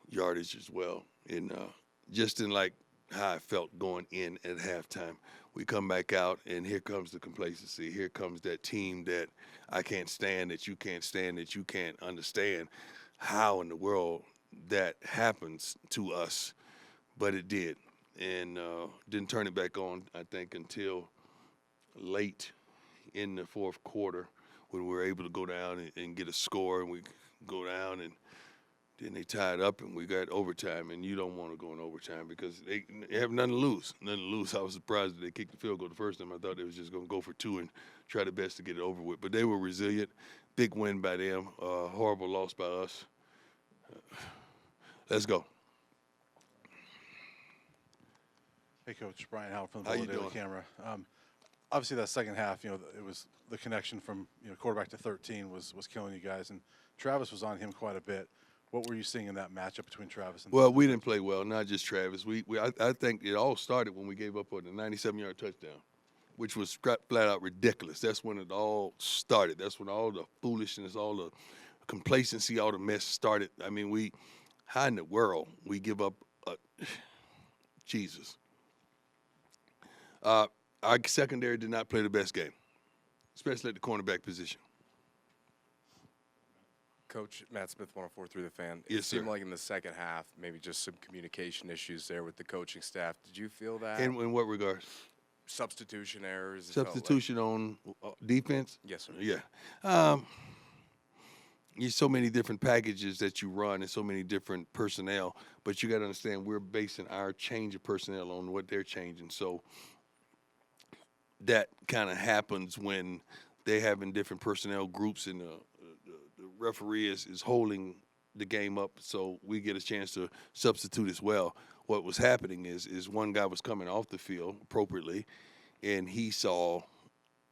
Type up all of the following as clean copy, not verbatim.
yardage as well. And just in like how I felt going in at halftime. We come back out, and here comes the complacency. Here comes that team that I can't stand, that you can't stand, that you can't understand how in the world that happens to us. But it did. And didn't turn it back on, I think, until late in the fourth quarter when we were able to go down and get a score, and we go down and then they tied up and we got overtime, and you don't want to go in overtime because they have nothing to lose. Nothing to lose. I was surprised that they kicked the field goal the first time. I thought they was just going to go for two and try their best to get it over with. But they were resilient. Big win by them. Horrible loss by us. Let's go. Hey, Coach. Brian Howard from the How you Daily doing? Camera. Obviously, that second half, it was the connection from quarterback to 13 was killing you guys, and Travis was on him quite a bit. What were you seeing in that matchup between Travis and? Well, we didn't play well, not just Travis. I think it all started when we gave up on the 97-yard touchdown, which was flat out ridiculous. That's when it all started. That's when all the foolishness, all the complacency, all the mess started. I mean, how in the world we give up Jesus? Our secondary did not play the best game, especially at the cornerback position. Coach, Matt Smith, 104 through the fan. Yes, It seemed sir. like in the second half, maybe just some communication issues there with the coaching staff.Id you feel that? In what regards? Substitution errors? It felt like- Substitution on defense? Yes, sir. Yeah. There's so many different packages that you run and so many different personnel, but you got to understand we're basing our change of personnel on what they're changing. So that kind of happens when they're having different personnel groups and the referee is holding the game up, so we get a chance to substitute as well. What was happening is one guy was coming off the field appropriately, and he saw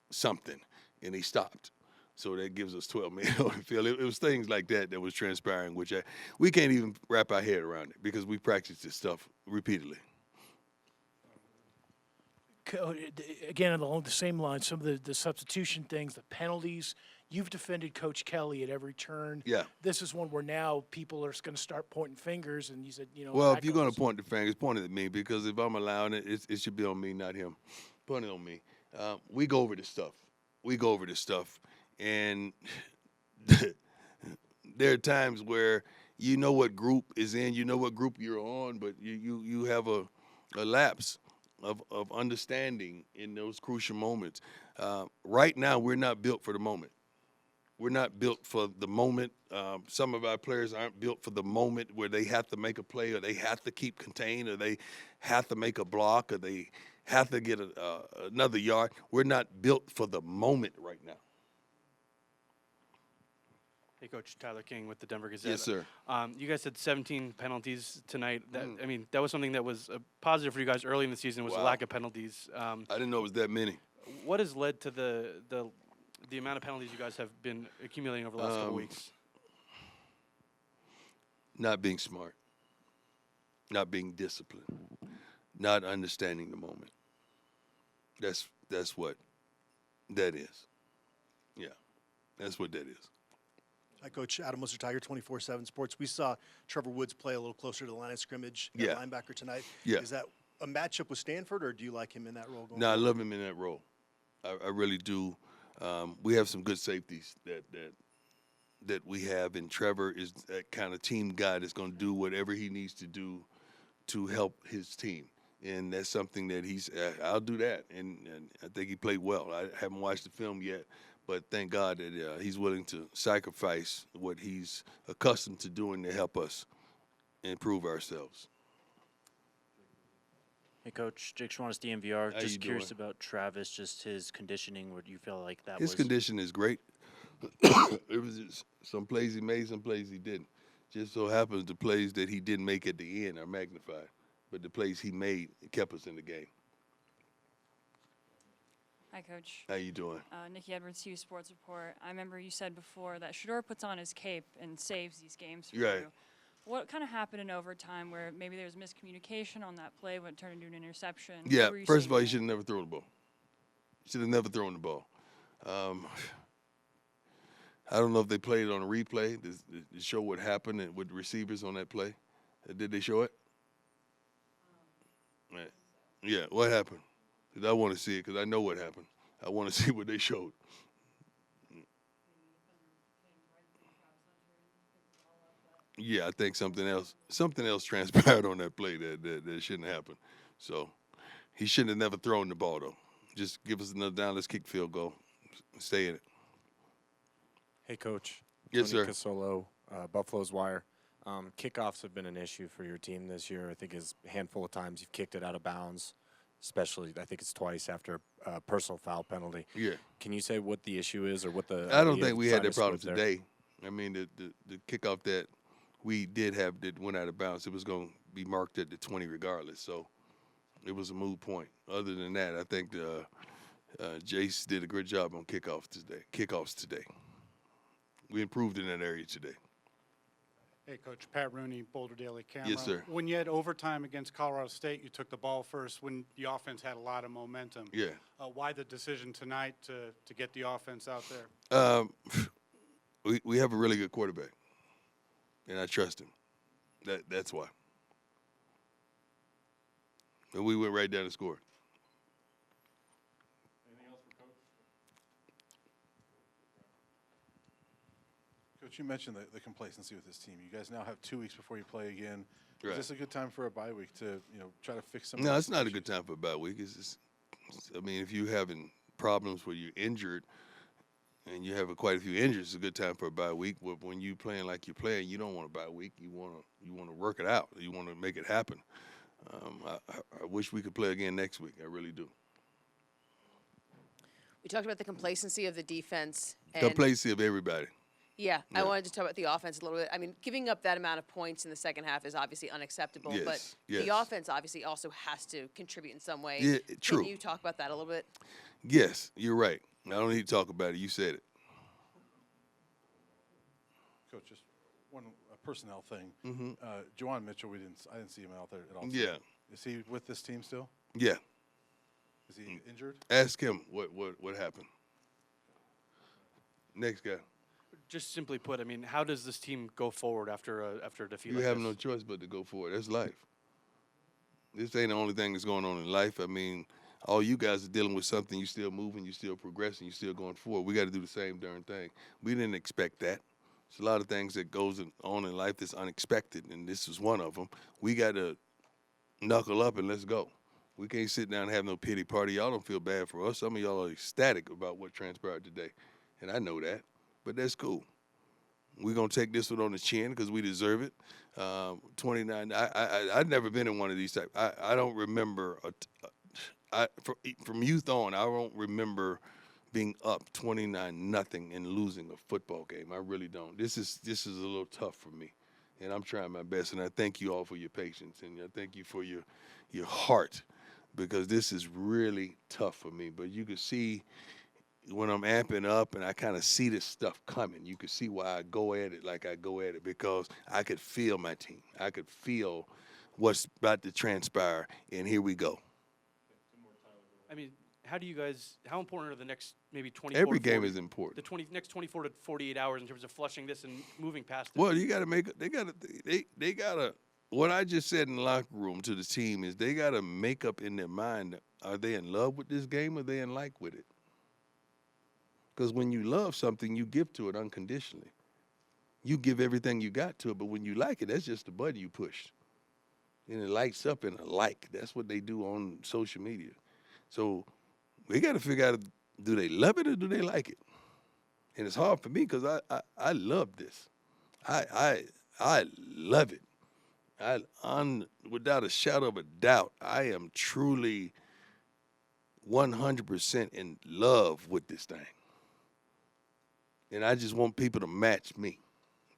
something, and he stopped. So that gives us 12 men on the field. It was things like that was transpiring, which we can't even wrap our head around it because we practice this stuff repeatedly. Again, along the same line, some of the substitution things, the penalties. You've defended Coach Kelly at every turn. Yeah. This is one where now people are going to start pointing fingers, and you said, Well, that if you're going goes. to point the fingers, point it at me because if I'm allowing it, it should be on me, not him. Point it on me. We go over this stuff. And there are times where you know what group is in, you know what group you're on, but you have a lapse of understanding in those crucial moments. Right now, we're not built for the moment. We're not built for the moment. Some of our players aren't built for the moment where they have to make a play or they have to keep contained or they have to make a block or they have to get another yard. We're not built for the moment right now. Hey, Coach, Tyler King with the Denver Gazette. Yes, sir. You guys had 17 penalties tonight. That was something that was positive for you guys early in the season was the Wow. lack of penalties. I didn't know it was that many. What has led to the amount of penalties you guys have been accumulating over the last couple weeks? Not being smart, not being disciplined, not understanding the moment. That's what that is. Yeah, that's what that is. Hi, Coach. Adam Moser, Tiger 24/7 Sports. We saw Trevor Woods play a little closer to the line of scrimmage at Yeah. linebacker tonight. Yeah. Is that a matchup with Stanford, or do you like him in that role? No, I love him in that role. I really do. We have some good safeties that we have, and Trevor is that kind of team guy that's going to do whatever he needs to do to help his team. And that's something that I'll do that. And I think he played well. I haven't watched the film yet, but thank God that he's willing to sacrifice what he's accustomed to doing to help us improve ourselves. Hey, Coach. Jake Schwannis, DMVR. How you Just curious doing? about Travis, just his conditioning. What do you feel like that His was? condition is great. It was just some plays he made, some plays he didn't. Just so happens the plays that he didn't make at the end are magnified, but the plays he made kept us in the game. Hi, Coach. How you doing? Nikki Edwards, Hughes Sports Report. I remember you said before that Shador puts on his cape and saves these games for Right. you. What kind of happened in overtime where maybe there was miscommunication on that play when it turned into an interception? What Yeah, were you first of all, seeing you should have never thrown the ball. Should have never thrown the ball. I don't know if they played it on a replay to show what happened with the receivers on that play. Did they show it? Right. Yeah, what happened? 'Cause I want to see it because I know what happened. I want to see what they showed. Yeah, I think something else transpired on that play that shouldn't happen. So he shouldn't have never thrown the ball though. Just give us another down. Let's kick field goal. Stay in it. Hey, Coach. Yes, Tony sir. Casolo, Buffalo's Wire. Kickoffs have been an issue for your team this year. I think it's a handful of times you've kicked it out of bounds, especially I think it's twice after a personal foul penalty. Yeah. Can you say what the issue is or what the I don't idea think of we trying had that to problem smooth there? today. I mean, the kickoff that we did have that went out of bounds, it was going to be marked at the 20 regardless. So it was a moot point. Other than that, I think Jace did a great job on kickoffs today. We improved in that area today. Hey, Coach. Pat Rooney, Boulder Daily Camera. Yes, sir. When you had overtime against Colorado State, you took the ball first when the offense had a lot of momentum. Yeah. Why the decision tonight to get the offense out there? We have a really good quarterback, and I trust him. That's why. And we went right down and scored. Coach, you mentioned the complacency with this team. You guys now have 2 weeks before you play again. Right. Is this a good time for a bye week to try to fix some? No, of it's not a issues? good time for a bye week. It's just, I mean, if you're having problems where you're injured and you have quite a few injuries, it's a good time for a bye week. But when you playing like you're playing, you don't want a bye week. You want to work it out. You want to make it happen. I wish we could play again next week. I really do. We talked about the complacency of the defense. And Complacency of everybody. Yeah, Yeah. I wanted to talk about the offense a little bit. I mean, giving up that amount of points in the second half is obviously unacceptable. Yes, But the yes. offense obviously also has to contribute in some way. Yeah, true. Can you talk about that a little bit? Yes, you're right. I don't need to talk about it. You said it. Coach, just one personnel thing. Mm-hmm. Juwan Mitchell, I didn't see him out there at all. Yeah, Is he with this team still? yeah. Is he injured? Ask him what happened. Next guy. Just simply put, I mean, how does this team go forward after a defeat You like have this? no choice but to go forward. That's life. This ain't the only thing that's going on in life. I mean, all you guys are dealing with something. You still moving. You still progressing. You still going forward. We got to do the same darn thing. We didn't expect that. There's a lot of things that goes on in life that's unexpected, and this is one of them. We got to knuckle up and let's go. We can't sit down and have no pity party. Y'all don't feel bad for us. Some of y'all are ecstatic about what transpired today, and I know that. But that's cool. We're going to take this one on the chin because we deserve it. 29, I've never been in one of these type. I don't remember, from youth on, I don't remember being up 29-0 and losing a football game. I really don't. This is a little tough for me, and I'm trying my best. And I thank you all for your patience, and I thank you for your heart, because this is really tough for me. But you can see when I'm amping up and I kind of see this stuff coming, you can see why I go at it like I go at it, because I could feel my team. I could feel what's about to transpire, and here we go. I mean, how important are the next maybe 24 Every to game 40 is important. next 24 to 48 hours in terms of flushing this and moving past it? Well, you got to they got to, what I just said in the locker room to the team is they got to make up in their mind, are they in love with this game or are they in like with it? Because when you love something, you give to it unconditionally. You give everything you got to it, but when you like it, that's just the button you push. And it lights up in a like. That's what they do on social media. So we got to figure out, do they love it or do they like it? And it's hard for me because I love this. I love it. Without a shadow of a doubt, I am truly 100% in love with this thing. And I just want people to match me.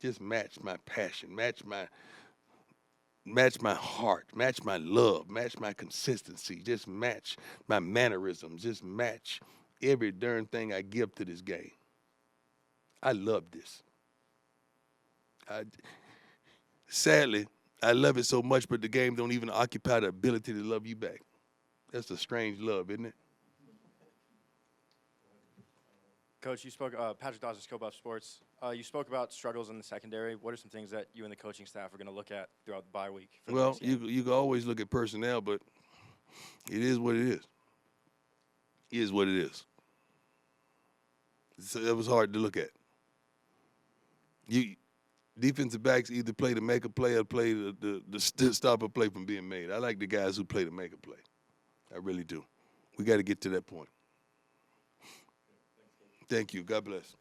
Just match my passion, match my heart, match my love, match my consistency, just match my mannerisms, just match every darn thing I give to this game. I love this. Sadly, I love it so much, but the game don't even occupy the ability to love you back. That's a strange love, isn't it? Coach, you spoke, Patrick Dawson, Scope Up Sports. You spoke about struggles in the secondary. What are some things that you and the coaching staff are going to look at throughout the bye week? For the Well, next game? you can always look at personnel, but it is what it is. It is what it is. So that was hard to look at. Defensive backs either play to make a play or play to stop a play from being made. I like the guys who play to make a play. I really do. We got to get to that point. Thank you. God bless.